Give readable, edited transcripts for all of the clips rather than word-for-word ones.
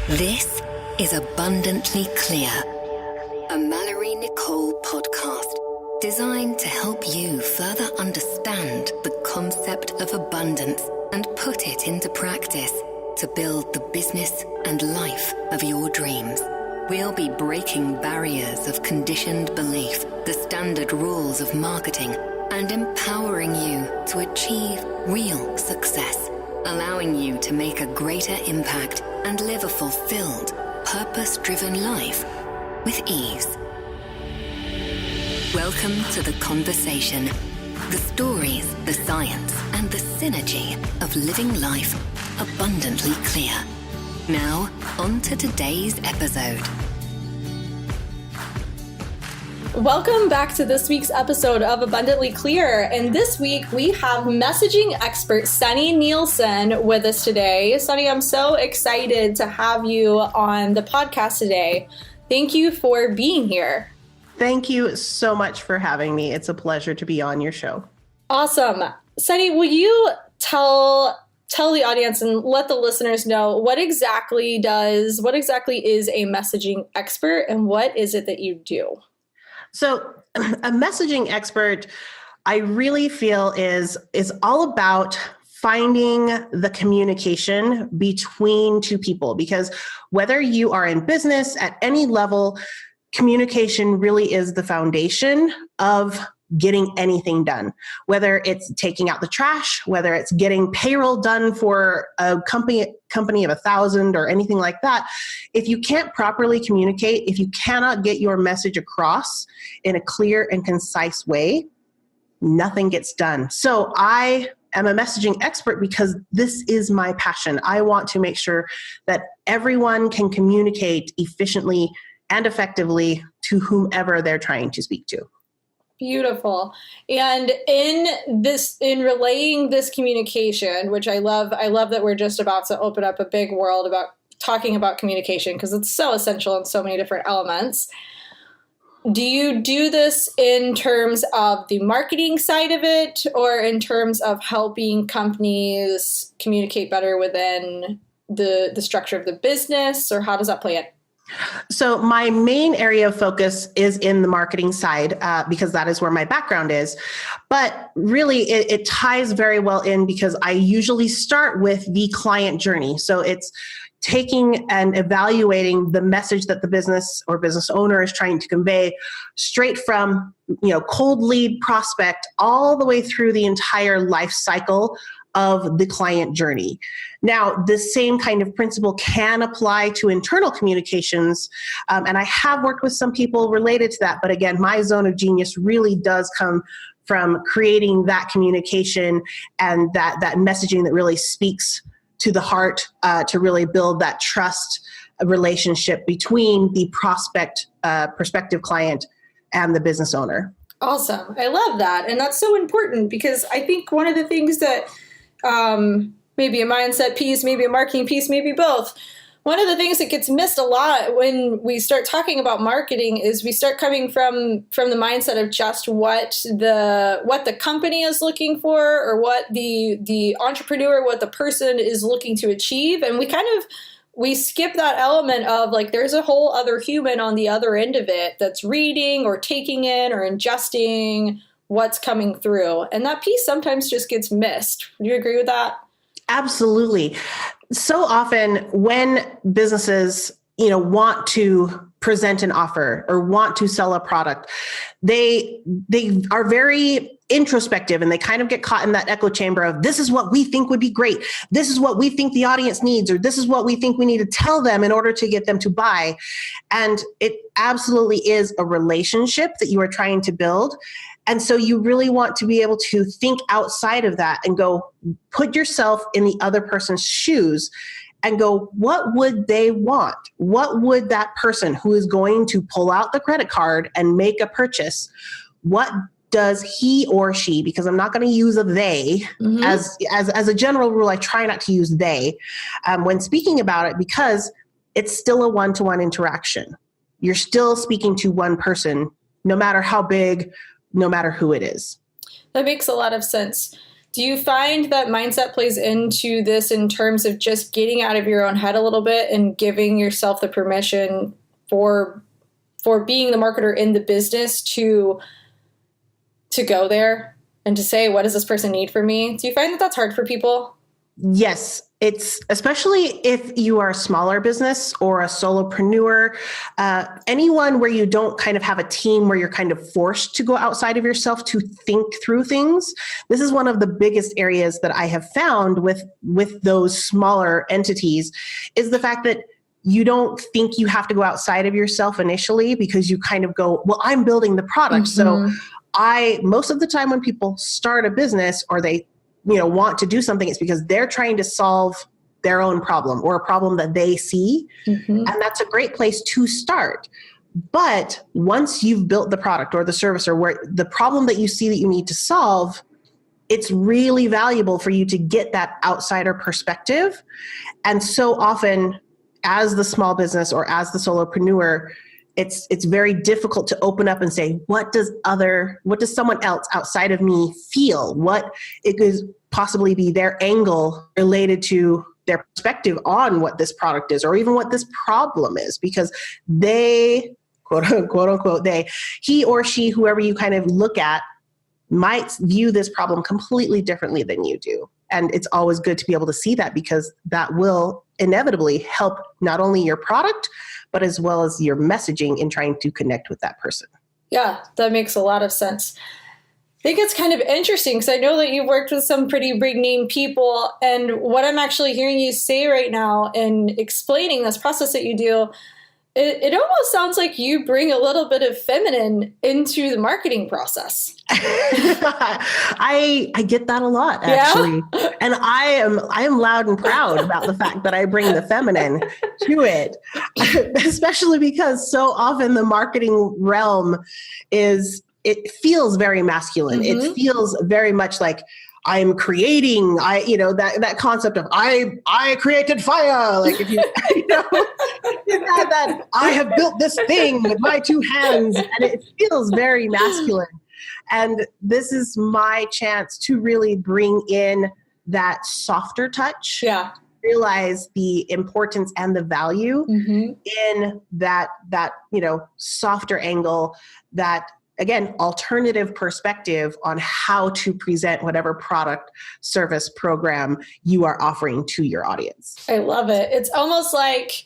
This is Abundantly Clear, a Mallory Nicole podcast designed to help you further understand the concept of abundance and put it into practice to build the business and life of your dreams. We'll be breaking barriers of conditioned belief, the standard rules of marketing, and empowering you to achieve real success, allowing you to make a greater impact and live a fulfilled, purpose-driven life with ease. Welcome to the conversation, the stories, the science, and the synergy of living life abundantly clear. Now, on to today's episode. Welcome back to this week's episode of Abundantly Clear. And this week we have messaging expert Sani Nielsen with us today. Sani, I'm so excited to have you on the podcast today. Thank you for being here. Thank you so much for having me. It's a pleasure to be on your show. Awesome. Sani, will you tell the audience and let the listeners know what exactly is a messaging expert and what is it that you do? So a messaging expert, I really feel is all about finding the communication between two people, because whether you are in business at any level, communication really is the foundation of getting anything done, whether it's taking out the trash, whether it's getting payroll done for a company of 1,000 or anything like that. If you can't properly communicate, if you cannot get your message across in a clear and concise way, nothing gets done. So I am a messaging expert because this is my passion. I want to make sure that everyone can communicate efficiently and effectively to whomever they're trying to speak to. Beautiful. And in relaying this communication, which I love that we're just about to open up a big world about talking about communication because it's so essential in so many different elements. Do you do this in terms of the marketing side of it or in terms of helping companies communicate better within the structure of the business, or how does that play in? So my main area of focus is in the marketing side because that is where my background is. But really, it ties very well in because I usually start with the client journey. So it's taking and evaluating the message that the business or business owner is trying to convey straight from, cold lead prospect all the way through the entire life cycle of the client journey. Now, the same kind of principle can apply to internal communications, and I have worked with some people related to that, but again, my zone of genius really does come from creating that communication and that messaging that really speaks to the heart to really build that trust relationship between the prospective client and the business owner. Awesome. I love that. And that's so important because I think one of the things that maybe a mindset piece, maybe a marketing piece, maybe both. One of the things that gets missed a lot when we start talking about marketing is we start coming from the mindset of just what the company is looking for or what the entrepreneur, what the person is looking to achieve. And we skip that element of like, there's a whole other human on the other end of it that's reading or taking in or ingesting what's coming through. And that piece sometimes just gets missed. Do you agree with that? Absolutely. So often when businesses, want to present an offer or want to sell a product, they are very introspective and they kind of get caught in that echo chamber of this is what we think would be great. This is what we think the audience needs, or this is what we think we need to tell them in order to get them to buy. And it absolutely is a relationship that you are trying to build. And so you really want to be able to think outside of that and go put yourself in the other person's shoes and go, what would they want? What would that person who is going to pull out the credit card and make a purchase, what does he or she, because I'm not going to use a they, as a general rule, I try not to use they when speaking about it because it's still a one-to-one interaction. You're still speaking to one person, no matter how big, no matter who it is. That makes a lot of sense Do you find that mindset plays into this in terms of just getting out of your own head a little bit and giving yourself the permission for being the marketer in the business to go there and to say, what does this person need from me? Do you find that that's hard for people? Yes, it's especially if you are a smaller business or a solopreneur, anyone where you don't kind of have a team where you're kind of forced to go outside of yourself to think through things. This is one of the biggest areas that I have found with those smaller entities is the fact that you don't think you have to go outside of yourself initially because you kind of go, well, I'm building the product. So most of the time when people start a business or they want to do something, it's because they're trying to solve their own problem or a problem that they see. And that's a great place to start. But once you've built the product or the service or where the problem that you see that you need to solve, it's really valuable for you to get that outsider perspective. And so often as the small business or as the solopreneur, it's very difficult to open up and say, what does someone else outside of me feel? What it could possibly be their angle related to their perspective on what this product is, or even what this problem is, because they, quote unquote, he or she, whoever you kind of look at, might view this problem completely differently than you do. And it's always good to be able to see that because that will inevitably help not only your product, but as well as your messaging in trying to connect with that person. Yeah, that makes a lot of sense. I think it's kind of interesting because I know that you've worked with some pretty big name people, and what I'm actually hearing you say right now and explaining this process that you do, it almost sounds like you bring a little bit of feminine into the marketing process. I get that a lot, actually. Yeah? And I am loud and proud about the fact that I bring the feminine to it, especially because so often the marketing realm it feels very masculine. It feels very much like I'm creating, that concept of I created fire. Like if you had that, I have built this thing with my two hands, and it feels very masculine. And this is my chance to really bring in that softer touch. Yeah. Realize the importance and the value in that softer angle, that again, alternative perspective on how to present whatever product, service, program you are offering to your audience. I love it. It's almost like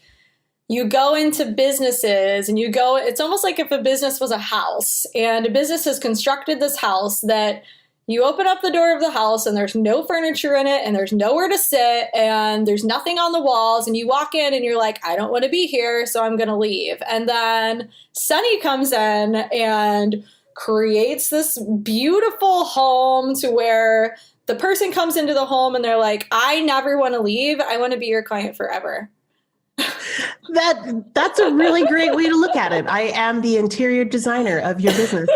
you go into businesses and it's almost like if a business was a house and a business has constructed this house that you open up the door of the house and there's no furniture in it and there's nowhere to sit and there's nothing on the walls, and you walk in and you're like, I don't want to be here, so I'm going to leave. And then Sani comes in and creates this beautiful home to where the person comes into the home and they're like, I never want to leave. I want to be your client forever. That's a really great way to look at it. I am the interior designer of your business.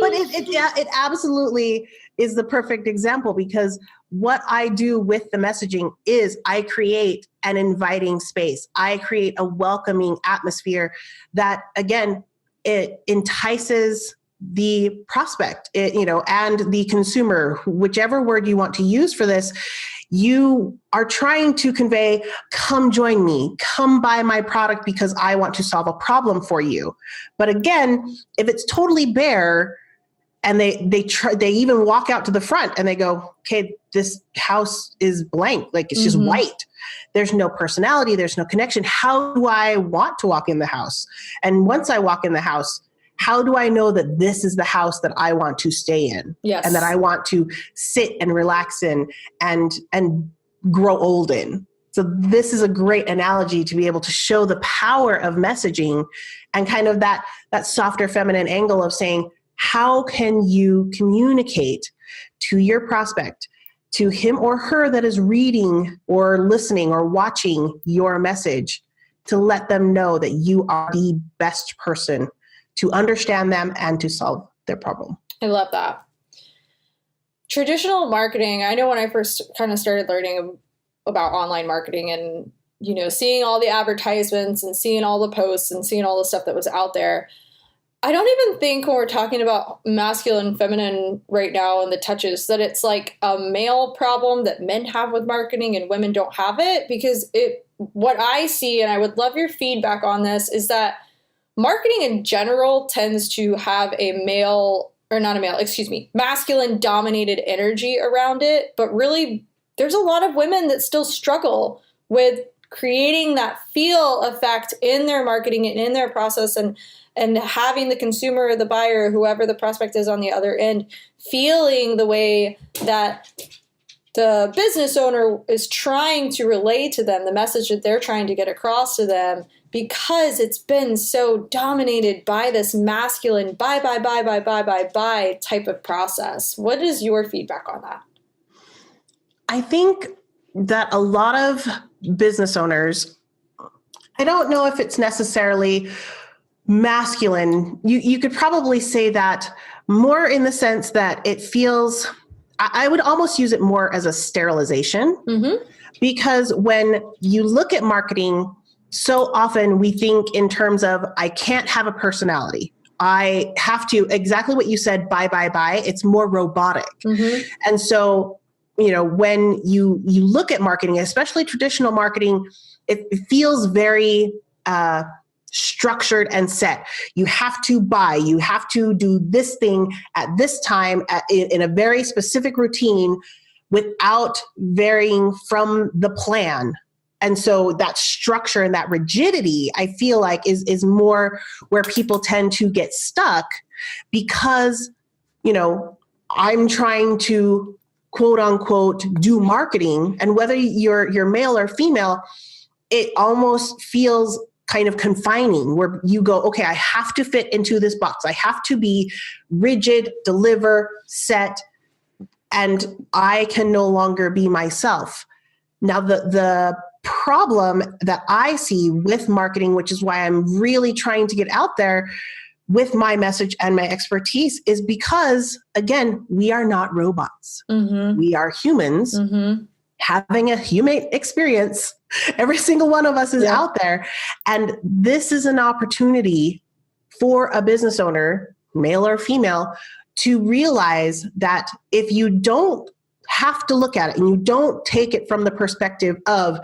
But it absolutely is the perfect example, because what I do with the messaging is I create an inviting space. I create a welcoming atmosphere that, again, it entices the prospect, and the consumer, whichever word you want to use for this. You are trying to convey, come join me, come buy my product because I want to solve a problem for you. But again, if it's totally bare and they even walk out to the front and they go, okay, this house is blank. Like it's just white. There's no personality. There's no connection. How do I want to walk in the house? And once I walk in the house, how do I know that this is the house that I want to stay in? Yes. And that I want to sit and relax in and grow old in? So this is a great analogy to be able to show the power of messaging and kind of that softer feminine angle of saying, how can you communicate to your prospect, to him or her that is reading or listening or watching your message, to let them know that you are the best person to understand them and to solve their problem. I love that. Traditional marketing, I know when I first kind of started learning about online marketing and, seeing all the advertisements and seeing all the posts and seeing all the stuff that was out there, I don't even think when we're talking about masculine and feminine right now and the touches that it's like a male problem that men have with marketing and women don't have it, because what I see, and I would love your feedback on this, is that marketing in general tends to have masculine dominated energy around it. But really, there's a lot of women that still struggle with creating that feel effect in their marketing and in their process, and having the consumer or the buyer, whoever the prospect is on the other end, feeling the way that the business owner is trying to relay to them, the message that they're trying to get across to them, because it's been so dominated by this masculine buy type of process. What is your feedback on that? I think that a lot of business owners, I don't know if it's necessarily masculine. You could probably say that more in the sense that it feels, I would almost use it more as a sterilization, because when you look at marketing, so often we think in terms of, I can't have a personality. I have to, exactly what you said, buy. It's more robotic. And so, when you look at marketing, especially traditional marketing, it feels very structured and set. You have to buy, you have to do this thing at this time in a very specific routine without varying from the plan. And so that structure and that rigidity, I feel like is more where people tend to get stuck, because, I'm trying to quote unquote do marketing, and whether you're male or female, it almost feels kind of confining, where you go, okay, I have to fit into this box. I have to be rigid, deliver, set, and I can no longer be myself. Now, the problem that I see with marketing, which is why I'm really trying to get out there with my message and my expertise, is because, again, we are not robots. We are humans having a human experience. Every single one of us is out there. And this is an opportunity for a business owner, male or female, to realize that if you don't have to look at it and you don't take it from the perspective of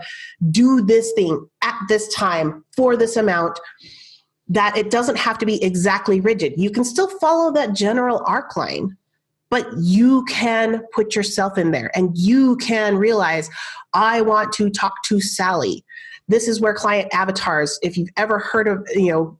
do this thing at this time for this amount, that it doesn't have to be exactly rigid. You can still follow that general arc line, but you can put yourself in there and you can realize, I want to talk to Sally. This is where client avatars, if you've ever heard of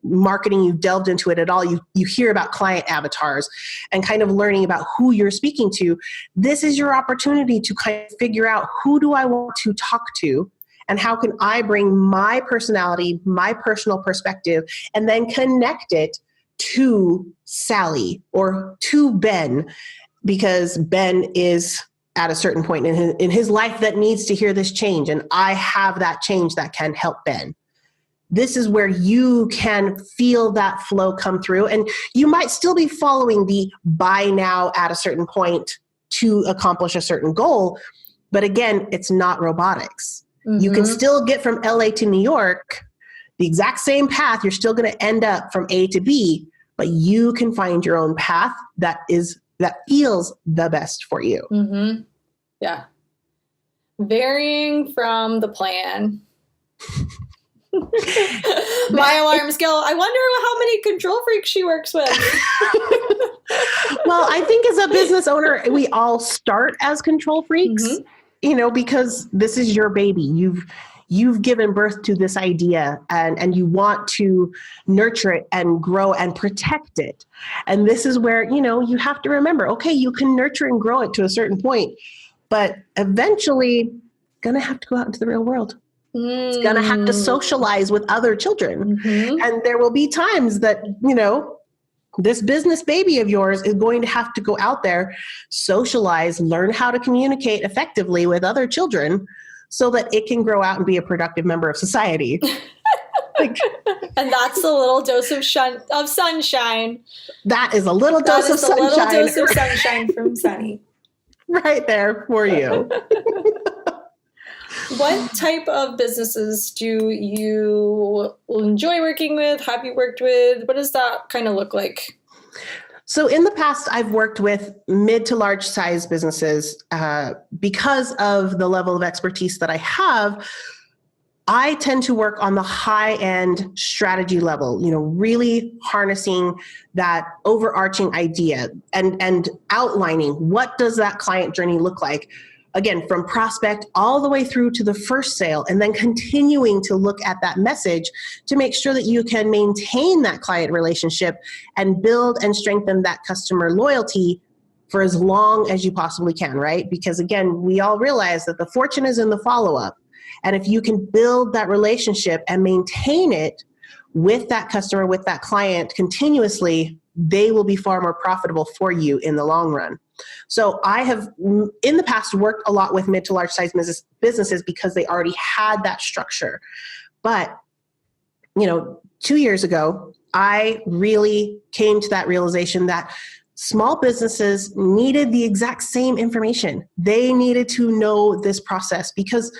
marketing, you delved into it at all, you hear about client avatars and kind of learning about who you're speaking to. This is your opportunity to kind of figure out, who do I want to talk to and how can I bring my personality, my personal perspective, and then connect it to Sally or to Ben, because Ben is at a certain point in his life that needs to hear this change. And I have that change that can help Ben. This is where you can feel that flow come through. And you might still be following the buy now at a certain point to accomplish a certain goal. But again, it's not robotics. You can still get from LA to New York, the exact same path. You're still going to end up from A to B, but you can find your own path that feels the best for you. Yeah. Varying from the plan. My alarms go, I wonder how many control freaks she works with. Well, I think as a business owner, we all start as control freaks, because this is your baby. You've given birth to this idea and you want to nurture it and grow and protect it. And this is where, you have to remember, okay, you can nurture and grow it to a certain point, but eventually going to have to go out into the real world. It's going to have to socialize with other children. And there will be times that, this business baby of yours is going to have to go out there, socialize, learn how to communicate effectively with other children so that it can grow out and be a productive member of society. And that's a little dose of sunshine. That is a little dose of sunshine. A little dose of sunshine from Sani. Right there for you. What type of businesses do you enjoy working with? Have you worked with? What does that kind of look like? So in the past, I've worked with mid to large size businesses because of the level of expertise that I have. I tend to work on the high end strategy level, really harnessing that overarching idea and outlining what does that client journey look like. Again, from prospect all the way through to the first sale, and then continuing to look at that message to make sure that you can maintain that client relationship and build and strengthen that customer loyalty for as long as you possibly can, right? Because again, we all realize that the fortune is in the follow-up. And if you can build that relationship and maintain it with that customer, with that client continuously, they will be far more profitable for you in the long run. So I have in the past worked a lot with mid to large size businesses because they already had that structure. But, 2 years ago, I really came to that realization that small businesses needed the exact same information. They needed to know this process because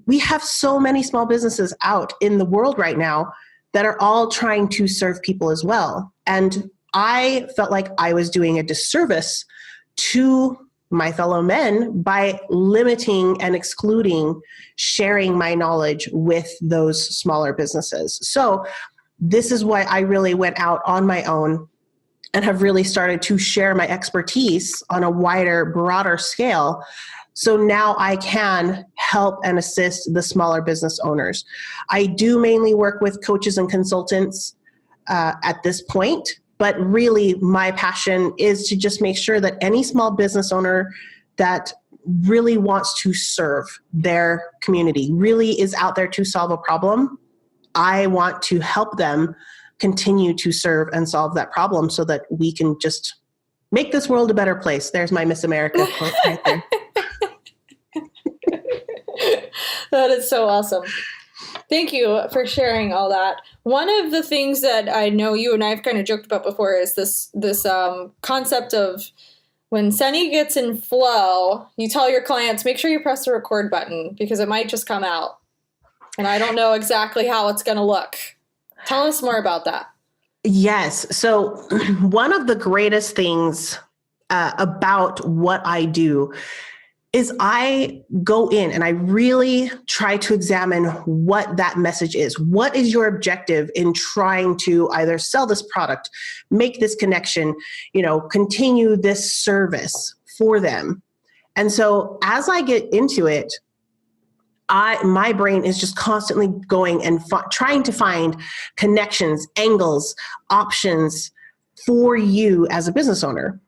we have so many small businesses out in the world right now that are all trying to serve people as well. And I felt like I was doing a disservice to my fellow men by limiting and excluding sharing my knowledge with those smaller businesses. So this is why I really went out on my own and have really started to share my expertise on a wider, broader scale. So now I can help and assist the smaller business owners. I do mainly work with coaches and consultants at this point, but really my passion is to just make sure that any small business owner that really wants to serve their community, really is out there to solve a problem, I want to help them continue to serve and solve that problem so that we can just make this world a better place. There's my Miss America quote right there. That is so awesome. Thank you for sharing all that. One of the things that I know you and I have kind of joked about before is this concept of when Sani gets in flow, you tell your clients, make sure you press the record button because it might just come out. And I don't know exactly how it's going to look. Tell us more about that. Yes. So one of the greatest things about what I do is I go in and I really try to examine what that message is. What is your objective in trying to either sell this product, make this connection, continue this service for them? And so as I get into it, my brain is just constantly going and trying to find connections, angles, options for you as a business owner.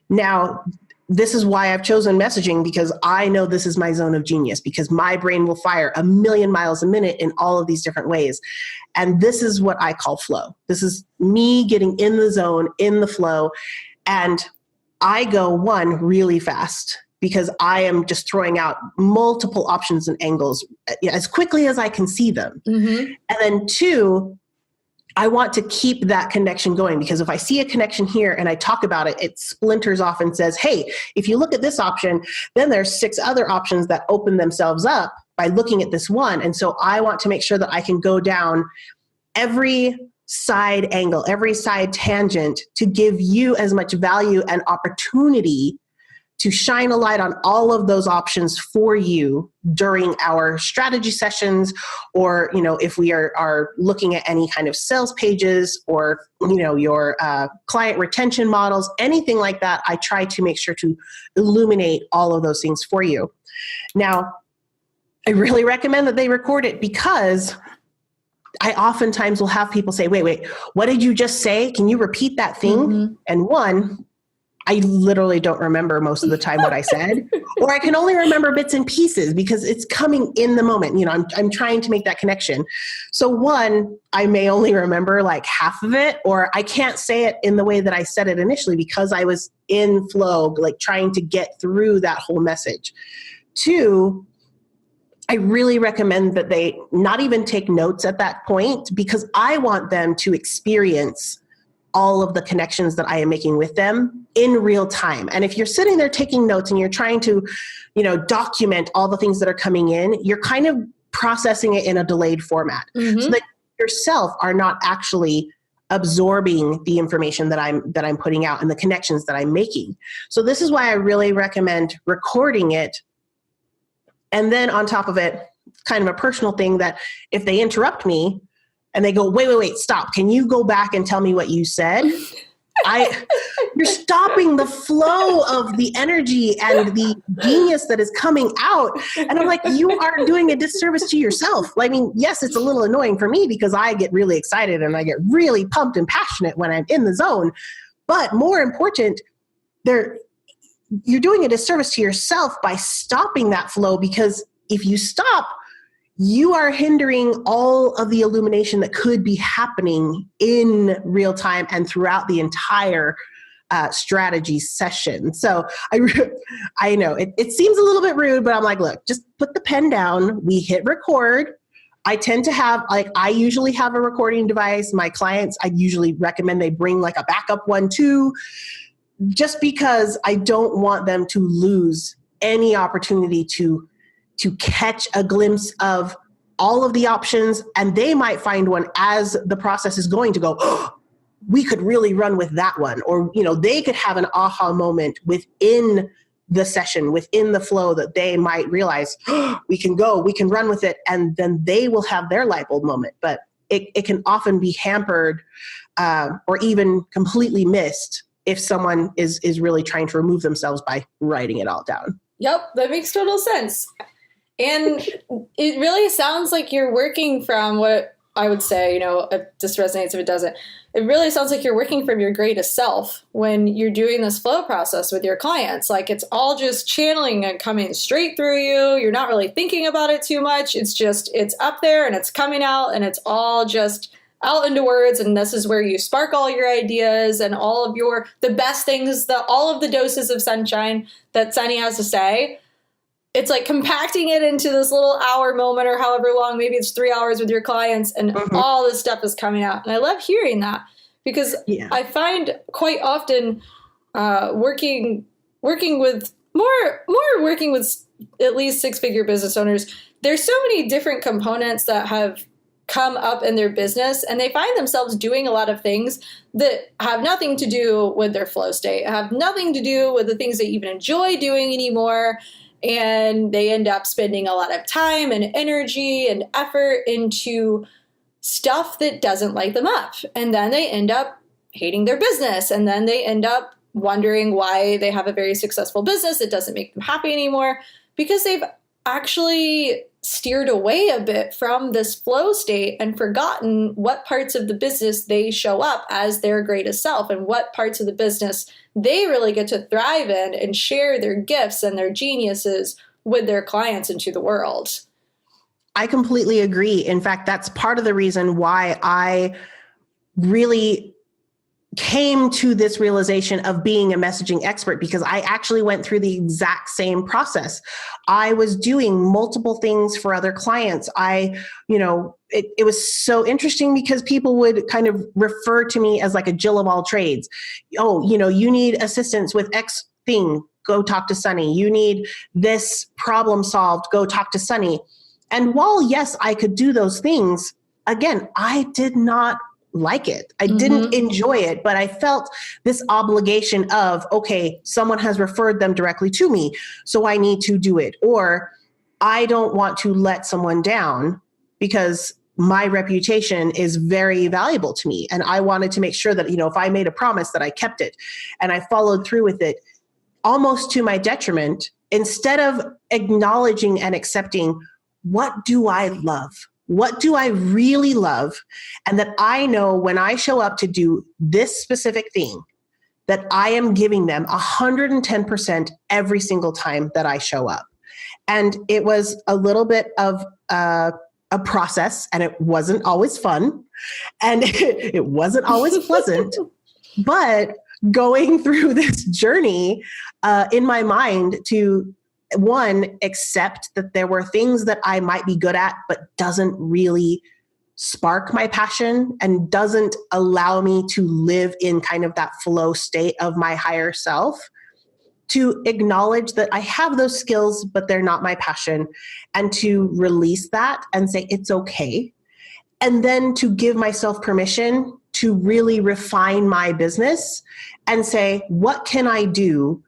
Now, this is why I've chosen messaging, because I know this is my zone of genius, because my brain will fire 1,000,000 miles a minute in all of these different ways. And this is what I call flow. This is me getting in the zone, in the flow. And I go, one, really fast, because I am just throwing out multiple options and angles as quickly as I can see them. Mm-hmm. And then two, I want to keep that connection going, because if I see a connection here and I talk about it, it splinters off and says, hey, if you look at this option, then there's 6 other options that open themselves up by looking at this one. And so I want to make sure that I can go down every side angle, every side tangent to give you as much value and opportunity to shine a light on all of those options for you during our strategy sessions, or, if we are looking at any kind of sales pages or, your client retention models, anything like that, I try to make sure to illuminate all of those things for you. Now, I really recommend that they record it, because I oftentimes will have people say, wait, what did you just say? Can you repeat that thing? Mm-hmm. And one, I literally don't remember most of the time what I said, or I can only remember bits and pieces because it's coming in the moment. I'm trying to make that connection. So one, I may only remember like half of it, or I can't say it in the way that I said it initially because I was in flow, like trying to get through that whole message. Two, I really recommend that they not even take notes at that point, because I want them to experience all of the connections that I am making with them in real time. And if you're sitting there taking notes and you're trying to, document all the things that are coming in, you're kind of processing it in a delayed format, so that yourself are not actually absorbing the information that I'm putting out and the connections that I'm making. So this is why I really recommend recording it. And then on top of it, kind of a personal thing that if they interrupt me and they go, wait, stop. Can you go back and tell me what you said? You're stopping the flow of the energy and the genius that is coming out. And I'm like, you are doing a disservice to yourself. I mean, yes, it's a little annoying for me because I get really excited and I get really pumped and passionate when I'm in the zone. But more important, you're doing a disservice to yourself by stopping that flow, because if you stop, you are hindering all of the illumination that could be happening in real time and throughout the entire strategy session. So I know it seems a little bit rude, but I'm like, look, just put the pen down. We hit record. I tend to have, I usually have a recording device. My clients, I usually recommend they bring a backup one too, just because I don't want them to lose any opportunity to catch a glimpse of all of the options. And they might find one as the process is going to go, oh, we could really run with that one. Or, they could have an aha moment within the session, within the flow, that they might realize, oh, we can run with it. And then they will have their light bulb moment. But it can often be hampered or even completely missed if someone is really trying to remove themselves by writing it all down. Yep, that makes total sense. And it really sounds like you're working from what I would say, if this resonates, if it doesn't, it really sounds like you're working from your greatest self when you're doing this flow process with your clients. It's all just channeling and coming straight through you. You're not really thinking about it too much. It's up there and it's coming out and it's all just out into words. And this is where you spark all your ideas and all of the best things, all of the doses of sunshine that Sani has to say. It's compacting it into this little hour moment or however long, maybe it's 3 hours with your clients, and all this stuff is coming out. And I love hearing that because I find quite often working with at least six-figure business owners, there's so many different components that have come up in their business, and they find themselves doing a lot of things that have nothing to do with their flow state, have nothing to do with the things they even enjoy doing anymore. And they end up spending a lot of time and energy and effort into stuff that doesn't light them up. And then they end up hating their business. And then they end up wondering why they have a very successful business that doesn't make them happy anymore, because they've actually steered away a bit from this flow state and forgotten what parts of the business they show up as their greatest self and what parts of the business they really get to thrive in and share their gifts and their geniuses with their clients into the world. I completely agree. In fact, that's part of the reason why I really came to this realization of being a messaging expert, because I actually went through the exact same process. I was doing multiple things for other clients. It was so interesting because people would kind of refer to me as a Jill of all trades. Oh, you need assistance with X thing, go talk to Sani. You need this problem solved, go talk to Sani. And while, yes, I could do those things, again, I did not like it. I didn't enjoy it, but I felt this obligation of, okay, someone has referred them directly to me, so I need to do it. Or I don't want to let someone down because my reputation is very valuable to me. And I wanted to make sure that, if I made a promise, that I kept it and I followed through with it, almost to my detriment, instead of acknowledging and accepting, what do I love? What do I really love? And that I know when I show up to do this specific thing, that I am giving them 110% every single time that I show up. And it was a little bit of a process, and it wasn't always fun, and it wasn't always pleasant, but going through this journey in my mind to, one, accept that there were things that I might be good at, but doesn't really spark my passion and doesn't allow me to live in kind of that flow state of my higher self, to acknowledge that I have those skills, but they're not my passion, and to release that and say, it's okay. And then to give myself permission to really refine my business and say, what can I do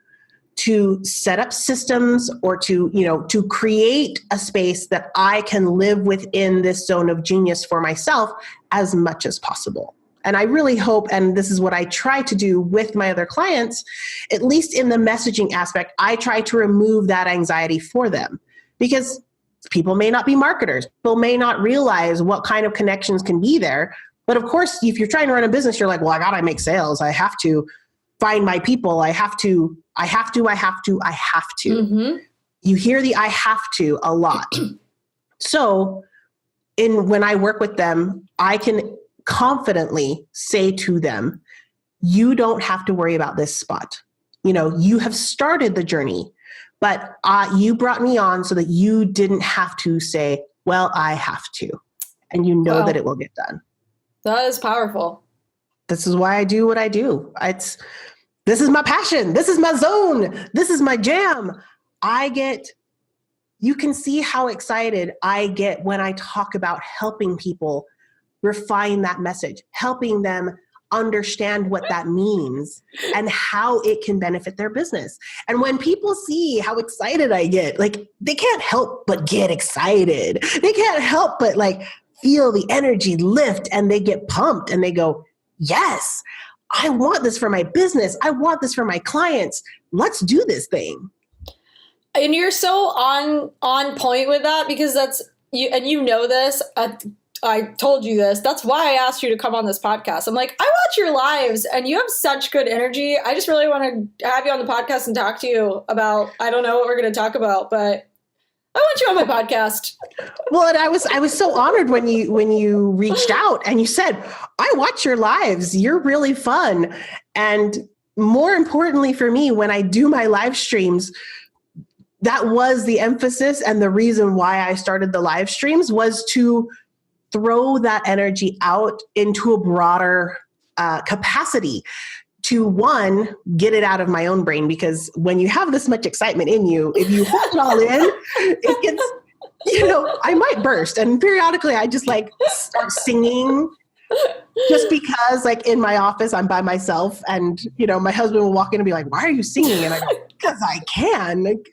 to set up systems or to create a space that I can live within this zone of genius for myself as much as possible. And I really hope, and this is what I try to do with my other clients, at least in the messaging aspect, I try to remove that anxiety for them, because people may not be marketers. People may not realize what kind of connections can be there. But of course, if you're trying to run a business, you're like, well, I got to make sales. I have to find my people. I have to. Mm-hmm. You hear the I have to a lot. So when I work with them, I can confidently say to them, you don't have to worry about this spot. You have started the journey, but you brought me on so that you didn't have to say, well, I have to. And wow, that it will get done. That is powerful. This is why I do what I do. This is my passion. This is my zone. This is my jam. You can see how excited I get when I talk about helping people refine that message, helping them understand what that means and how it can benefit their business. And when people see how excited I get, they can't help but get excited. They can't help but feel the energy lift, and they get pumped and they go, yes, I want this for my business. I want this for my clients. Let's do this thing. And you're so on point with that, because that's you, and this. I told you this. That's why I asked you to come on this podcast. I'm like, I watch your lives and you have such good energy. I just really want to have you on the podcast and talk to you about, I don't know what we're going to talk about, but I want you on my podcast. Well, and I was so honored when you reached out and you said, I watch your lives. You're really fun. And more importantly for me, when I do my live streams, that was the emphasis, and the reason why I started the live streams was to throw that energy out into a broader capacity, to one, get it out of my own brain, because when you have this much excitement in you, if you hold it all in, it gets, I might burst. And periodically I just start singing, just because in my office, I'm by myself, and, my husband will walk in and be like, why are you singing? And I go, because I can.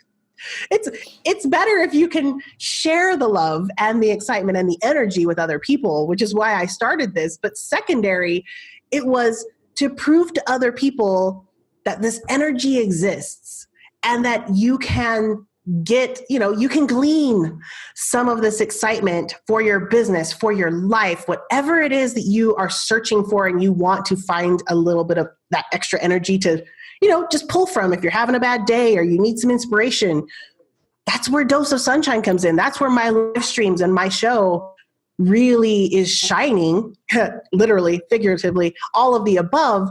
It's better if you can share the love and the excitement and the energy with other people, which is why I started this. But secondary, it was to prove to other people that this energy exists and that you can you can glean some of this excitement for your business, for your life, whatever it is that you are searching for, and you want to find a little bit of that extra energy to just pull from. If you're having a bad day or you need some inspiration, that's where Dose of Sunshine comes in. That's where my live streams and my show really is shining, literally, figuratively, all of the above.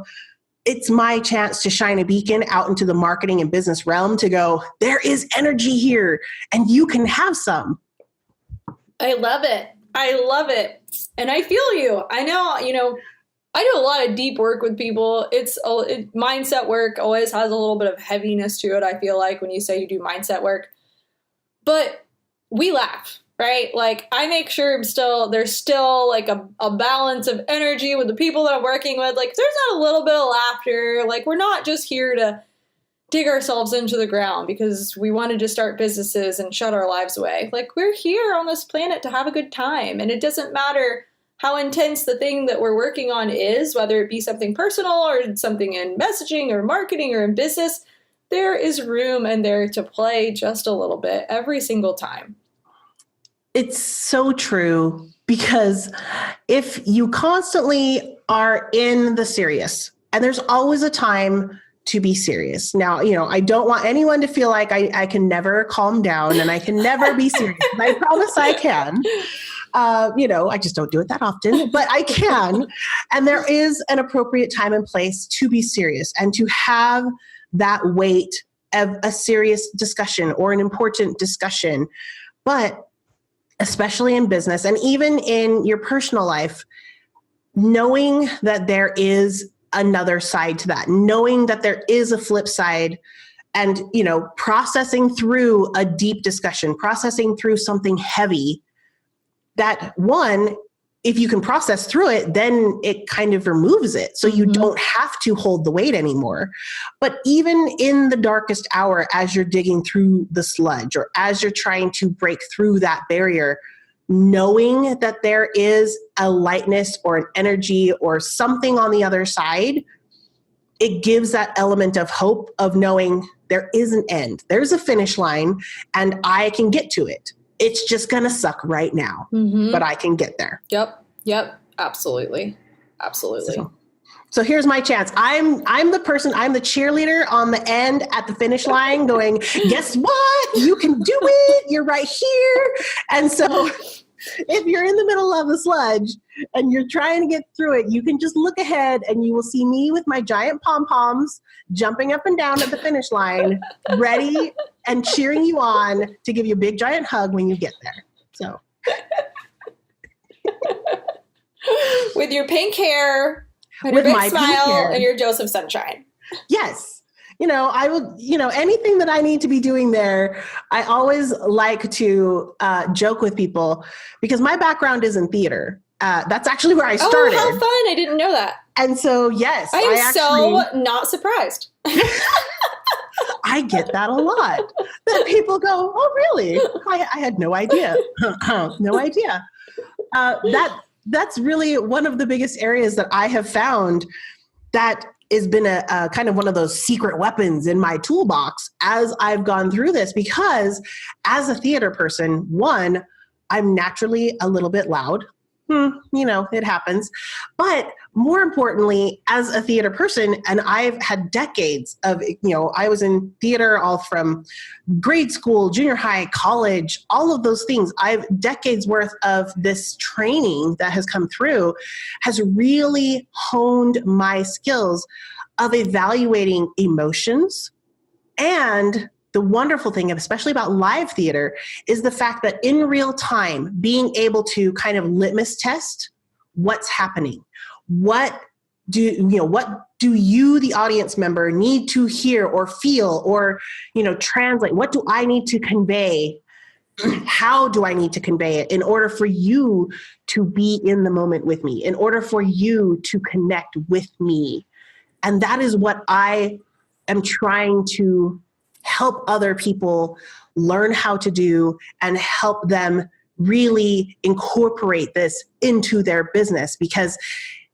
It's my chance to shine a beacon out into the marketing and business realm to go, there is energy here and you can have some. I love it. And I feel you. I know, I do a lot of deep work with people. Mindset work always has a little bit of heaviness to it, I feel like, when you say you do mindset work. But we laugh, right? I make sure there's still a balance of energy with the people that I'm working with. There's not a little bit of laughter. We're not just here to dig ourselves into the ground because we wanted to start businesses and shut our lives away. We're here on this planet to have a good time. And it doesn't matter how intense the thing that we're working on is, whether it be something personal or something in messaging or marketing or in business, there is room and there to play just a little bit every single time. It's so true, because if you constantly are in the serious, and there's always a time to be serious. Now, I don't want anyone to feel like I can never calm down and I can never be serious. I promise I can. I just don't do it that often, but I can. And there is an appropriate time and place to be serious and to have that weight of a serious discussion or an important discussion. But especially in business and even in your personal life, knowing that there is another side to that, knowing that there is a flip side, and, processing through a deep discussion, processing through something heavy, that one, if you can process through it, then it kind of removes it. So you don't have to hold the weight anymore. But even in the darkest hour, as you're digging through the sludge or as you're trying to break through that barrier, knowing that there is a lightness or an energy or something on the other side, it gives that element of hope of knowing there is an end. There's a finish line and I can get to it. It's just going to suck right now, but I can get there. Yep. Absolutely. So here's my chance. I'm the person, I'm the cheerleader on the end at the finish line going, guess what? You can do it. You're right here. And so if you're in the middle of the sludge and you're trying to get through it, you can just look ahead and you will see me with my giant pom-poms jumping up and down at the finish line, ready and cheering you on to give you a big giant hug when you get there. So with your pink hair, with your big smile, and your dose of sunshine. Yes. I would, anything that I need to be doing there, I always like to joke with people because my background is in theater. That's actually where I started. Oh, how fun. I didn't know that. And so, yes. I am so not surprised. I get that a lot. That people go, oh, really? I had no idea. No idea. That's really one of the biggest areas that I have found that has been a kind of one of those secret weapons in my toolbox as I've gone through this, because as a theater person, one, I'm naturally a little bit loud. It happens. But more importantly, as a theater person, and I've had decades of, I was in theater all from grade school, junior high, college, all of those things. I've decades worth of this training that has come through has really honed my skills of evaluating emotions. And the wonderful thing, especially about live theater, is the fact that in real time, being able to kind of litmus test what's happening. What do you, the audience member, need to hear or feel or, translate? What do I need to convey? How do I need to convey it in order for you to be in the moment with me, in order for you to connect with me? And that is what I am trying to help other people learn how to do and help them really incorporate this into their business. Because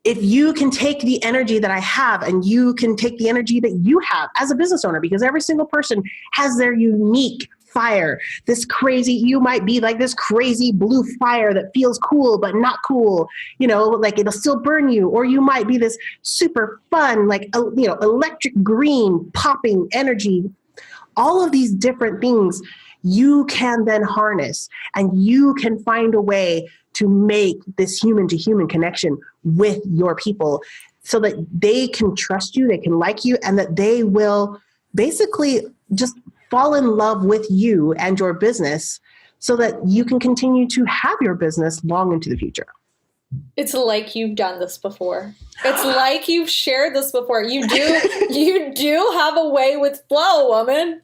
if you can take the energy that I have and you can take the energy that you have as a business owner, because every single person has their unique fire, you might be like this crazy blue fire that feels cool, but not cool, like it'll still burn you. Or you might be this super fun, electric green popping energy. All of these different things you can then harness, and you can find a way to make this human to human connection with your people so that they can trust you, they can like you, and that they will basically just fall in love with you and your business so that you can continue to have your business long into the future. It's like you've done this before. It's like you've shared this before. You do have a way with flow, woman.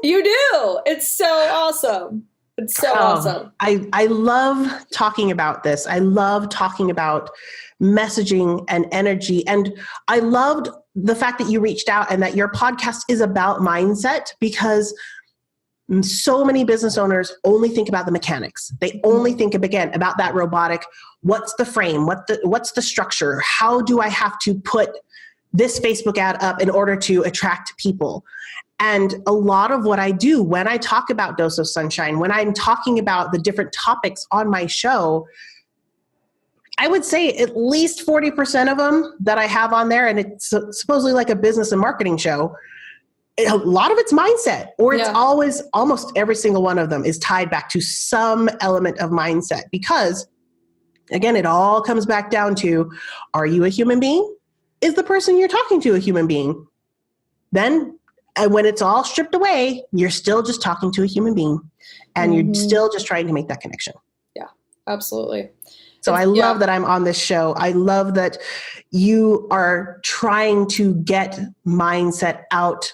You do. It's so awesome. It's so awesome. I love talking about this. I love talking about messaging and energy. And I loved the fact that you reached out and that your podcast is about mindset, because so many business owners only think about the mechanics. They only think, again, about that robotic. What's the frame? What's the structure? How do I have to put this Facebook ad up in order to attract people? And a lot of what I do when I talk about Dose of Sunshine, when I'm talking about the different topics on my show, I would say at least 40% of them that I have on there, and it's supposedly like a business and marketing show, a lot of it's mindset, or it's always, almost every single one of them is tied back to some element of mindset. Because, again, it all comes back down to, are you a human being? Is the person you're talking to a human being? Then And when it's all stripped away, you're still just talking to a human being and you're still just trying to make that connection. Yeah, absolutely. So I love that I'm on this show. I love that you are trying to get mindset out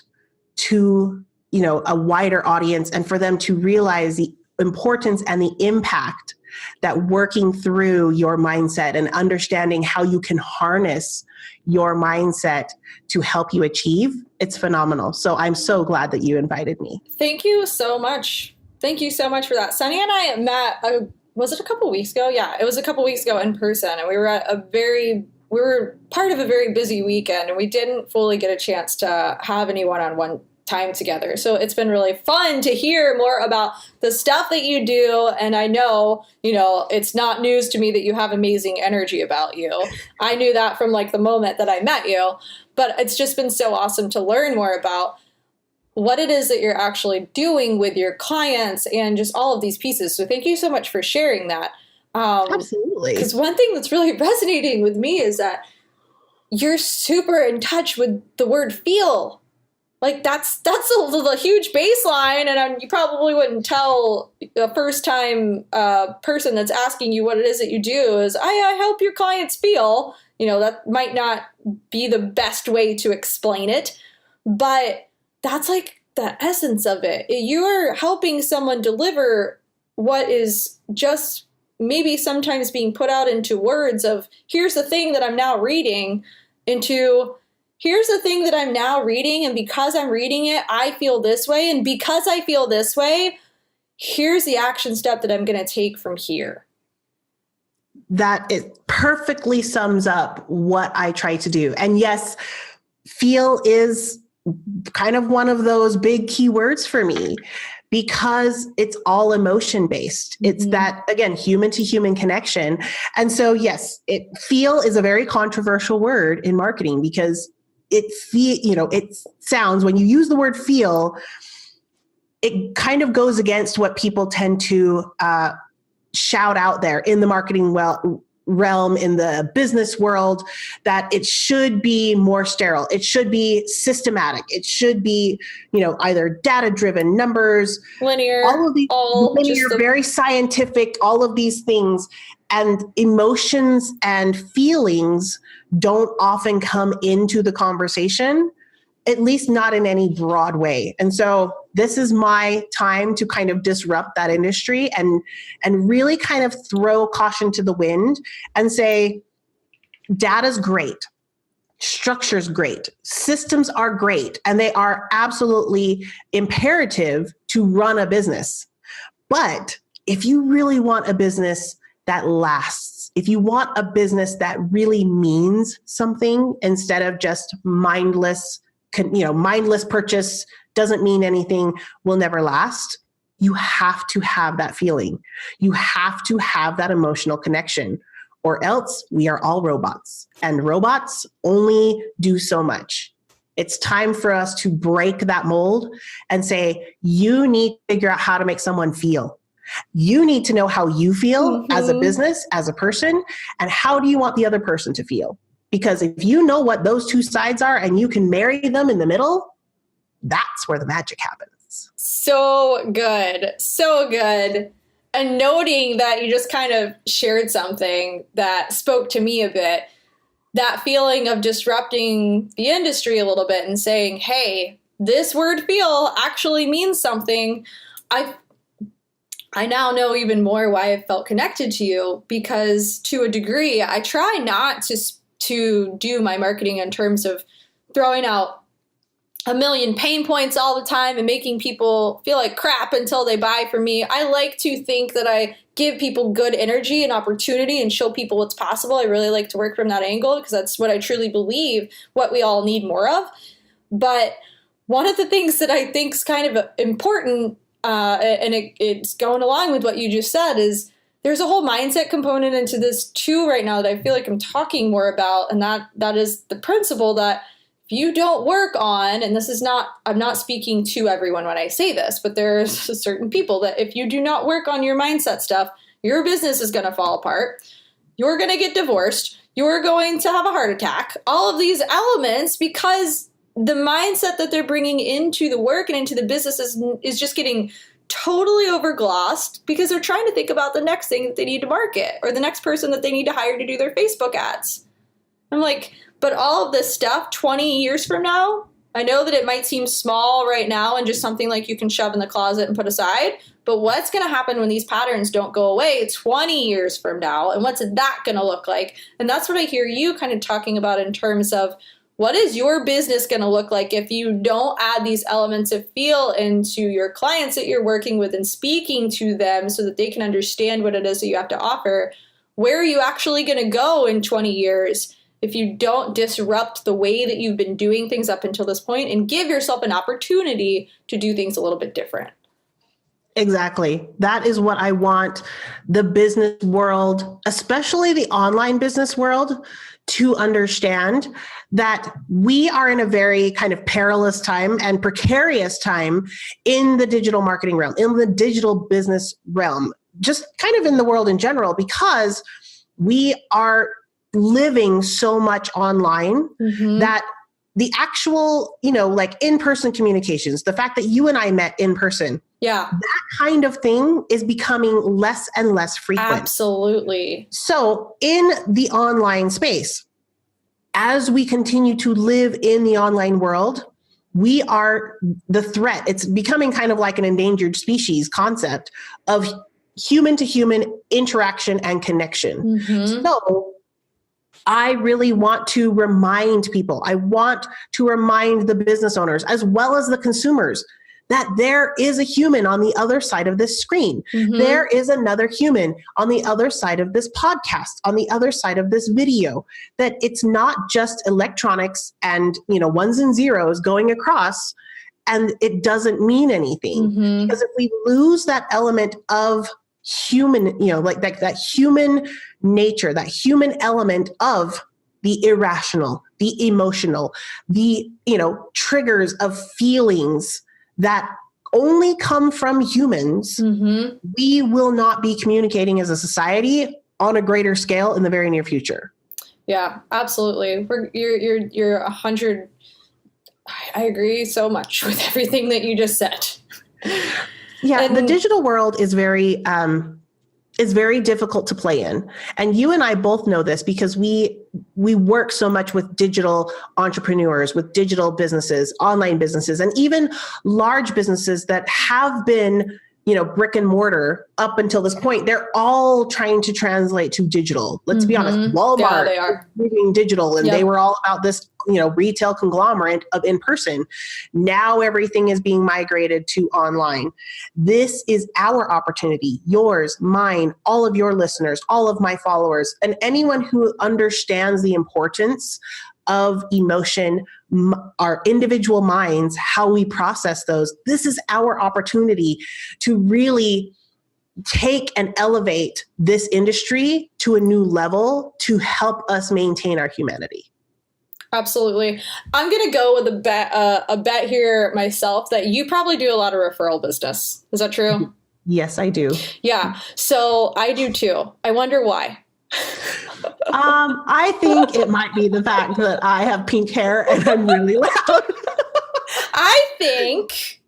to, a wider audience and for them to realize the importance and the impact that working through your mindset and understanding how you can harness your mindset to help you achieve. It's phenomenal. So I'm so glad that you invited me. Thank you so much. Thank you so much for that. Sani and I met, was it a couple weeks ago? Yeah, it was a couple weeks ago in person. And we were part of a very busy weekend and we didn't fully get a chance to have any one-on-one time together. So it's been really fun to hear more about the stuff that you do. And I know, it's not news to me that you have amazing energy about you. I knew that from like the moment that I met you, but it's just been so awesome to learn more about what it is that you're actually doing with your clients and just all of these pieces. So thank you so much for sharing that. Absolutely. Because one thing that's really resonating with me is that you're super in touch with the word feel. Like that's a huge baseline, and you probably wouldn't tell a first-time person that's asking you what it is that you do is, I help your clients feel. That might not be the best way to explain it, but that's like the essence of it. You're helping someone deliver what is just maybe sometimes being put out into words of, here's the thing that I'm now reading, into here's the thing that I'm now reading, and because I'm reading it, I feel this way. And because I feel this way, here's the action step that I'm going to take from here. That it perfectly sums up what I try to do. And yes, feel is kind of one of those big keywords for me because it's all emotion based. It's that, again, human to human connection. And so, yes, feel is a very controversial word in marketing because it sounds, when you use the word feel, it kind of goes against what people tend to shout out there in the marketing realm, in the business world, that it should be more sterile. It should be systematic. It should be, either data-driven, numbers, linear, all of these, very scientific, all of these things. And emotions and feelings don't often come into the conversation, at least not in any broad way. And so this is my time to kind of disrupt that industry and really kind of throw caution to the wind and say, data's great, structure's great, systems are great, and they are absolutely imperative to run a business. But if you really want a business that lasts, if you want a business that really means something instead of just mindless purchase, doesn't mean anything, will never last, you have to have that feeling. You have to have that emotional connection, or else we are all robots, and robots only do so much. It's time for us to break that mold and say, you need to figure out how to make someone feel. You need to know how you feel as a business, as a person, and how do you want the other person to feel? Because if you know what those two sides are and you can marry them in the middle, that's where the magic happens. So good. So good. And noting that you just kind of shared something that spoke to me a bit, that feeling of disrupting the industry a little bit and saying, hey, this word feel actually means something. I now know even more why I felt connected to you, because to a degree, I try not to do my marketing in terms of throwing out a million pain points all the time and making people feel like crap until they buy from me. I like to think that I give people good energy and opportunity and show people what's possible. I really like to work from that angle because that's what I truly believe what we all need more of. But one of the things that I think is kind of important, and it's going along with what you just said, is there's a whole mindset component into this too right now that I feel like I'm talking more about, and that is the principle that if you don't work on, and this is not, I'm not speaking to everyone when I say this, but there's certain people that if you do not work on your mindset stuff, your business is going to fall apart. You're going to get divorced. You're going to have a heart attack. All of these elements, because the mindset that they're bringing into the work and into the business is just getting totally overglossed because they're trying to think about the next thing that they need to market or the next person that they need to hire to do their Facebook ads. I'm like, but all of this stuff 20 years from now, I know that it might seem small right now and just something like you can shove in the closet and put aside, but what's going to happen when these patterns don't go away 20 years from now? And what's that going to look like? And that's what I hear you kind of talking about in terms of what is your business going to look like if you don't add these elements of feel into your clients that you're working with and speaking to them so that they can understand what it is that you have to offer? Where are you actually going to go in 20 years if you don't disrupt the way that you've been doing things up until this point and give yourself an opportunity to do things a little bit different? Exactly. That is what I want the business world, especially the online business world, to understand, that we are in a very kind of perilous time and precarious time in the digital marketing realm, in the digital business realm, just kind of in the world in general, because we are living so much online that the actual, like in-person communications, the fact that you and I met in person, that kind of thing is becoming less and less frequent. Absolutely. So in the online space, as we continue to live in the online world, we are the threat. It's becoming kind of like an endangered species concept of human to human interaction and connection. So I really want to remind people, I want to remind the business owners as well as the consumers that there is a human on the other side of this screen. There is another human on the other side of this podcast, on the other side of this video, that it's not just electronics and, ones and zeros going across and it doesn't mean anything. Because if we lose that element of human, like that human nature, that human element of the irrational, the emotional, the, triggers of feelings that only come from humans, we will not be communicating as a society on a greater scale in the very near future. Yeah, absolutely. You're 100. I agree so much with everything that you just said. Yeah, and the digital world is very difficult to play in. And you and I both know this because we work so much with digital entrepreneurs, with digital businesses, online businesses, and even large businesses that have been, brick and mortar up until this point. They're all trying to translate to digital. Let's be honest. Walmart, they are moving digital, and they were all about this, retail conglomerate of in person. Now everything is being migrated to online. This is our opportunity, yours, mine, all of your listeners, all of my followers, and anyone who understands the importance of emotion, our individual minds, how we process those. This is our opportunity to really take and elevate this industry to a new level to help us maintain our humanity. Absolutely. I'm going to go with a bet here myself that you probably do a lot of referral business. Is that true? Yes, I do. Yeah. So I do too. I wonder why. I think it might be the fact that I have pink hair and I'm really loud. I think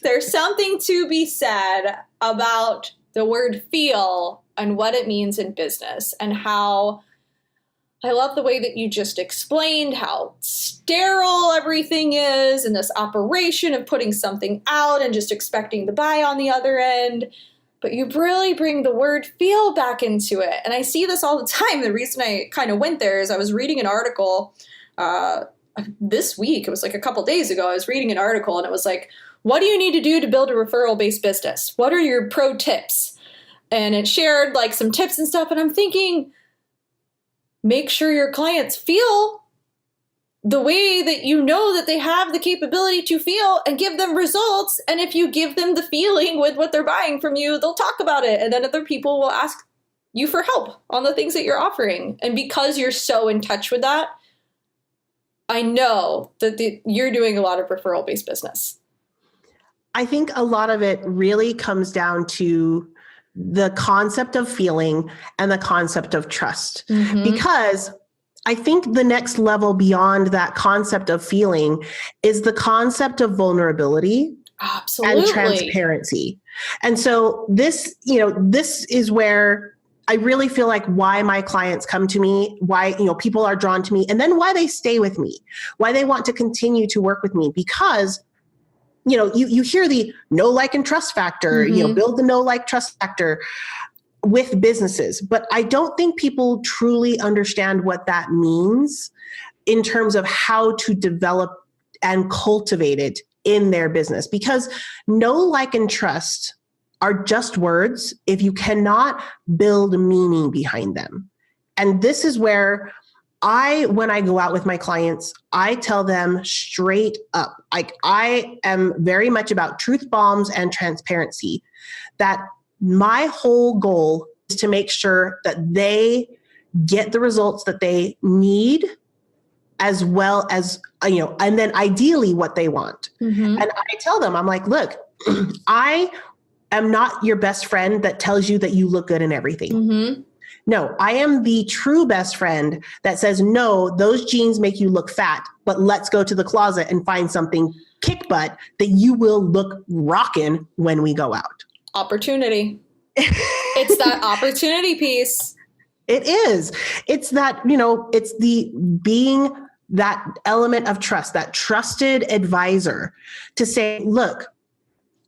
there's something to be said about the word feel and what it means in business, and how I love the way that you just explained how sterile everything is and this operation of putting something out and just expecting the buy on the other end. But you really bring the word feel back into it. And I see this all the time. The reason I kind of went there is I was reading an article this week. It was like a couple days ago. I was reading an article and it was like, what do you need to do to build a referral-based business? What are your pro tips? And it shared like some tips and stuff. And I'm thinking, make sure your clients feel the way that you know that they have the capability to feel, and give them results. And if you give them the feeling with what they're buying from you, they'll talk about it. And then other people will ask you for help on the things that you're offering. And because you're so in touch with that, I know that you're doing a lot of referral-based business. I think a lot of it really comes down to the concept of feeling and the concept of trust. Because I think the next level beyond that concept of feeling is the concept of vulnerability. Absolutely. And transparency. And so this is where I really feel like why my clients come to me, why, people are drawn to me, and then why they stay with me, why they want to continue to work with me, because you hear the know, like, and trust factor, build the know, like, trust factor with businesses. But I don't think people truly understand what that means in terms of how to develop and cultivate it in their business, because know, like, and trust are just words if you cannot build meaning behind them. And this is where when I go out with my clients, I tell them straight up, like, I am very much about truth bombs and transparency, that my whole goal is to make sure that they get the results that they need, as well as, and then ideally what they want. And I tell them, I'm like, look, I am not your best friend that tells you that you look good in everything. No, I am the true best friend that says, no, those jeans make you look fat, but let's go to the closet and find something kick butt that you will look rockin' when we go out. Opportunity. It's that opportunity piece. It is. It's that, it's the being that element of trust, that trusted advisor to say, look,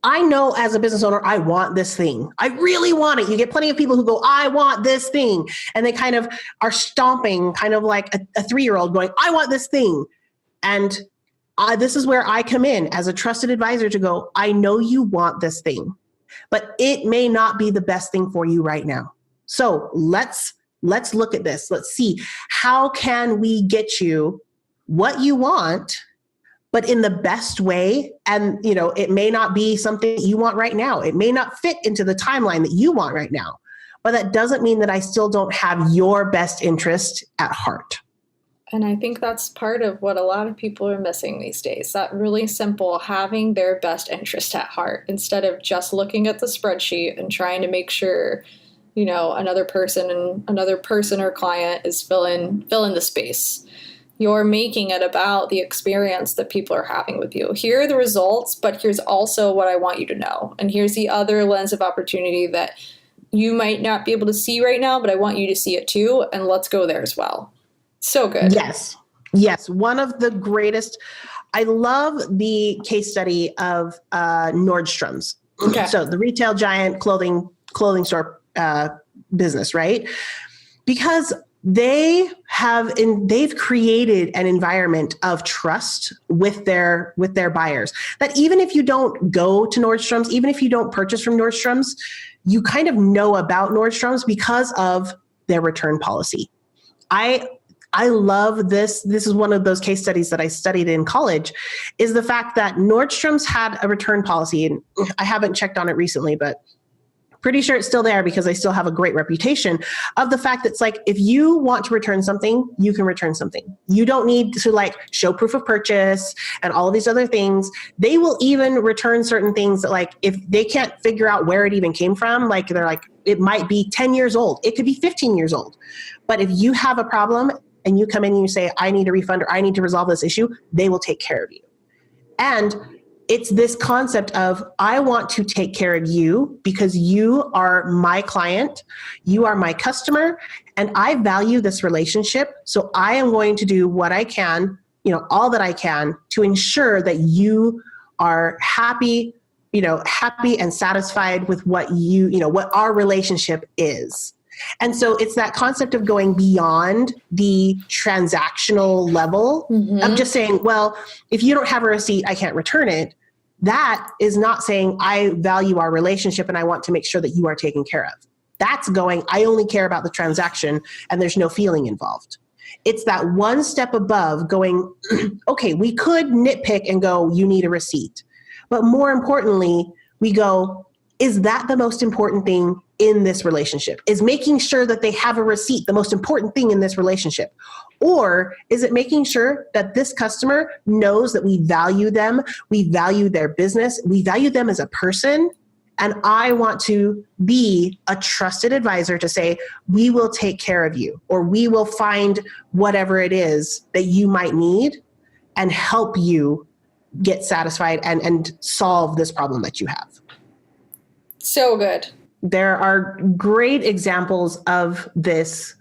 I know as a business owner, I want this thing. I really want it. You get plenty of people who go, I want this thing. And they kind of are stomping, kind of like a 3-year-old going, I want this thing. And this is where I come in as a trusted advisor to go, I know you want this thing, but it may not be the best thing for you right now. So let's look at this. Let's see, how can we get you what you want, but in the best way? And, it may not be something that you want right now. It may not fit into the timeline that you want right now, but that doesn't mean that I still don't have your best interest at heart. And I think that's part of what a lot of people are missing these days, that really simple, having their best interest at heart, instead of just looking at the spreadsheet and trying to make sure, another person or client is fill in the space. You're making it about the experience that people are having with you. Here are the results, but here's also what I want you to know. And here's the other lens of opportunity that you might not be able to see right now, but I want you to see it too. And let's go there as well. So good. Yes. One of the greatest. I love the case study of Nordstrom's. Okay. So the retail giant clothing store business, right? Because they've created an environment of trust with their buyers, that even if you don't go to Nordstrom's, even if you don't purchase from Nordstrom's, you kind of know about Nordstrom's because of their return policy. I love this. This is one of those case studies that I studied in college, is the fact that Nordstrom's had a return policy, and I haven't checked on it recently, but pretty sure it's still there because they still have a great reputation of the fact that it's like, if you want to return something, you can return something. You don't need to show proof of purchase and all of these other things. They will even return certain things that, if they can't figure out where it even came from, they're like, it might be 10 years old. It could be 15 years old. But if you have a problem and you come in and you say, I need a refund or I need to resolve this issue, they will take care of you. And it's this concept of, I want to take care of you because you are my client, you are my customer, and I value this relationship. So I am going to do what I can, all that I can to ensure that you are happy and satisfied with what what our relationship is. And so it's that concept of going beyond the transactional level of just saying, well, if you don't have a receipt, I can't return it. That is not saying I value our relationship and I want to make sure that you are taken care of. That's going, I only care about the transaction and there's no feeling involved. It's that one step above going, okay, we could nitpick and go, you need a receipt. But more importantly, we go, is that the most important thing in this relationship? Is making sure that they have a receipt the most important thing in this relationship? Or is it making sure that this customer knows that we value them, we value their business, we value them as a person, And I want to be a trusted advisor to say, we will take care of you, or we will find whatever it is that you might need and help you get satisfied and solve this problem that you have. So good. There are great examples of this.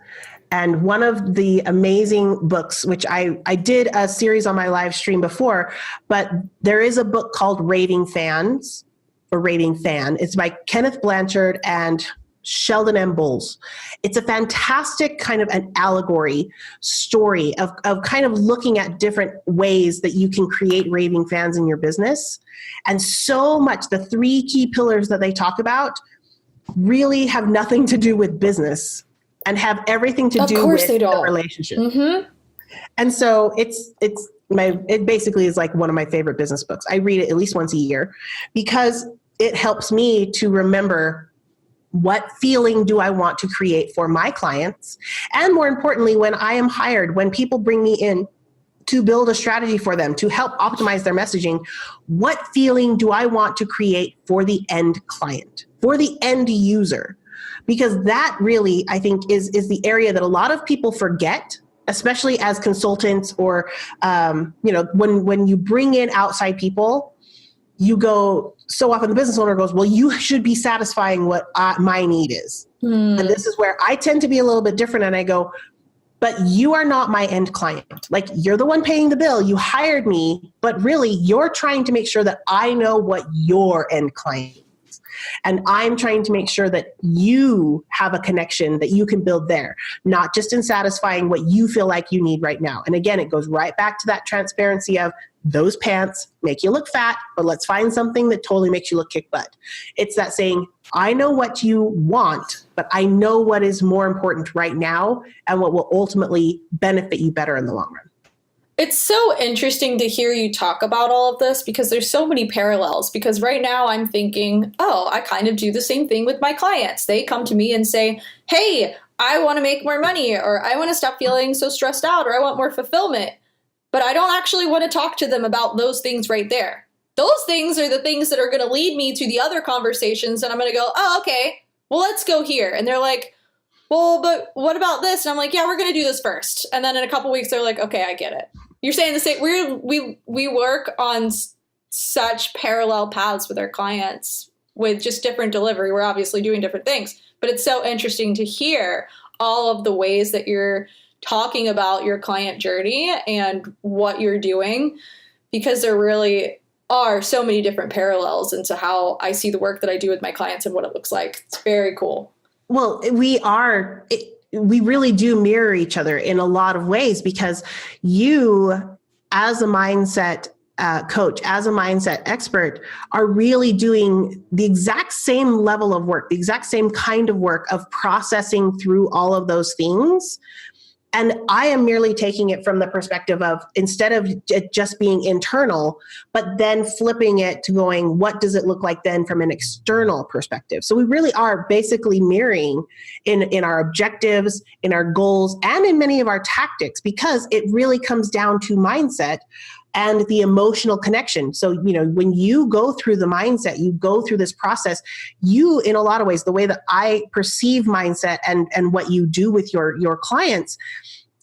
And one of the amazing books, which I did a series on my live stream before, but there is a book called Raving Fans or Raving Fan. It's by Kenneth Blanchard and Sheldon M. Bowles. It's a fantastic kind of an allegory story of kind of looking at different ways that you can create raving fans in your business. And so much, the 3 key pillars that they talk about really have nothing to do with business and have everything to do with the relationship. Mm-hmm. And so it basically is like one of my favorite business books. I read it at least once a year because it helps me to remember, what feeling do I want to create for my clients? And more importantly, when I am hired, when people bring me in to build a strategy for them, to help optimize their messaging, what feeling do I want to create for the end client, for the end user? Because that really, I think, is the area that a lot of people forget, especially as consultants or, when you bring in outside people, you go, so often the business owner goes, well, you should be satisfying what my need is. And this is where I tend to be a little bit different. And I go, but you are not my end client. Like, you're the one paying the bill. You hired me, but really you're trying to make sure that I know what your end client is. And I'm trying to make sure that you have a connection that you can build there, not just in satisfying what you feel like you need right now. And again, it goes right back to that transparency of, those pants make you look fat, but let's find something that totally makes you look kick butt. It's that saying, I know what you want, but I know what is more important right now and what will ultimately benefit you better in the long run. It's so interesting to hear you talk about all of this because there's so many parallels. Because right now I'm thinking, oh, I kind of do the same thing with my clients. They come to me and say, hey, I want to make more money, or I want to stop feeling so stressed out, or I want more fulfillment. But I don't actually want to talk to them about those things right there. Those things are the things that are going to lead me to the other conversations. And I'm going to go, oh, okay, well, let's go here. And they're like, well, but what about this? And I'm like, yeah, we're going to do this first. And then in a couple weeks, they're like, okay, I get it. You're saying the same. We work on such parallel paths with our clients with just different delivery. We're obviously doing different things, but it's so interesting to hear all of the ways that you're talking about your client journey and what you're doing, because there really are so many different parallels into how I see the work that I do with my clients and what it looks like. It's very cool. Well, we really do mirror each other in a lot of ways, because you, as a mindset coach, as a mindset expert, are really doing the exact same level of work, the exact same kind of work of processing through all of those things. And I am merely taking it from the perspective of, instead of it just being internal, but then flipping it to going, what does it look like then from an external perspective? So we really are basically mirroring in our objectives, in our goals, and in many of our tactics, because it really comes down to mindset and the emotional connection. So, when you go through the mindset, you go through this process, you, in a lot of ways, the way that I perceive mindset and what you do with your clients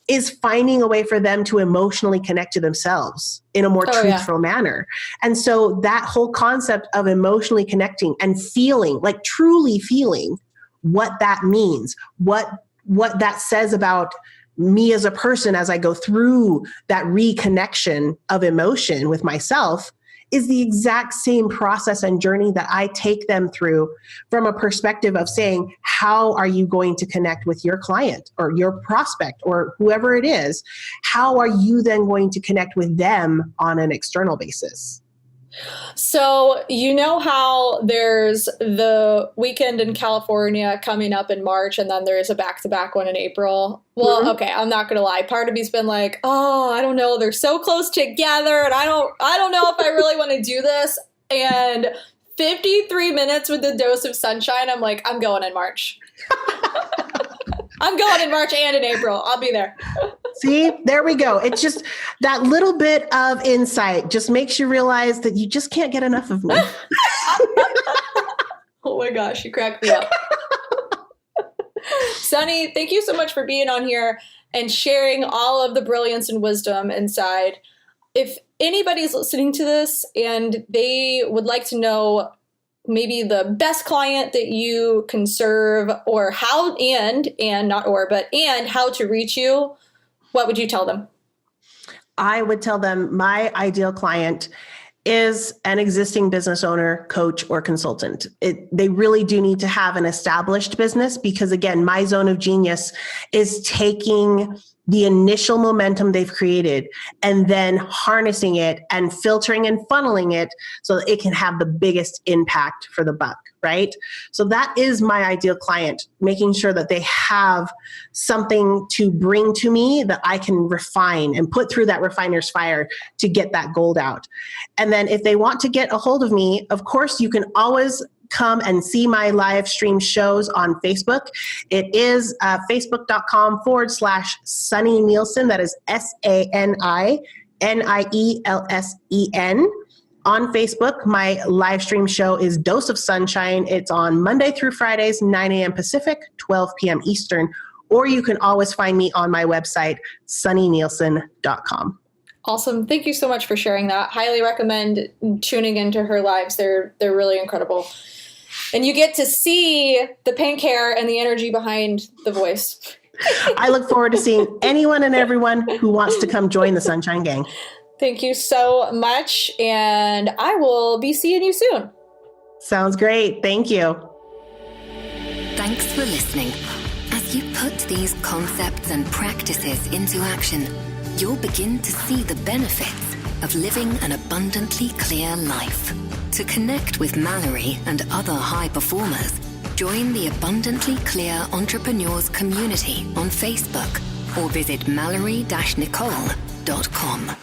is finding a way for them to emotionally connect to themselves in a more truthful manner. And so that whole concept of emotionally connecting and feeling, like truly feeling what that means, what that says about me as a person as I go through that reconnection of emotion with myself, is the exact same process and journey that I take them through from a perspective of saying, how are you going to connect with your client or your prospect or whoever it is? How are you then going to connect with them on an external basis? So, how there's the weekend in California coming up in March, and then there's a back-to-back one in April. Well, okay, I'm not going to lie. Part of me's been like, oh, I don't know. They're so close together, and I don't know if I really want to do this. And 53 minutes with a dose of sunshine, I'm like, I'm going in March. I'm going in March and in April. I'll be there. See, there we go. It's just that little bit of insight just makes you realize that you just can't get enough of me. Oh my gosh, you cracked me up. Sani, thank you so much for being on here and sharing all of the brilliance and wisdom inside. If anybody's listening to this and they would like to know maybe the best client that you can serve, or how, and how to reach you, what would you tell them? I would tell them my ideal client is an existing business owner, coach, or consultant. They really do need to have an established business, because again, my zone of genius is taking the initial momentum they've created and then harnessing it and filtering and funneling it so that it can have the biggest impact for the buck, right? So that is my ideal client, making sure that they have something to bring to me that I can refine and put through that refiner's fire to get that gold out. And then if they want to get a hold of me, of course, you can always come and see my live stream shows on Facebook. It is facebook.com/Sani Nielsen. That is SaniNielsen. On Facebook, my live stream show is Dose of Sunshine. It's on Monday through Fridays, 9 a.m. Pacific, 12 p.m. Eastern. Or you can always find me on my website, SaniNielsen.com. Awesome. Thank you so much for sharing that. Highly recommend tuning into her lives. They're really incredible. And you get to see the pink hair and the energy behind the voice. I look forward to seeing anyone and everyone who wants to come join the Sunshine Gang. Thank you so much. And I will be seeing you soon. Sounds great. Thank you. Thanks for listening. As you put these concepts and practices into action, you'll begin to see the benefits of living an abundantly clear life. To connect with Mallory and other high performers, join the Abundantly Clear Entrepreneurs community on Facebook or visit mallory-nicole.com.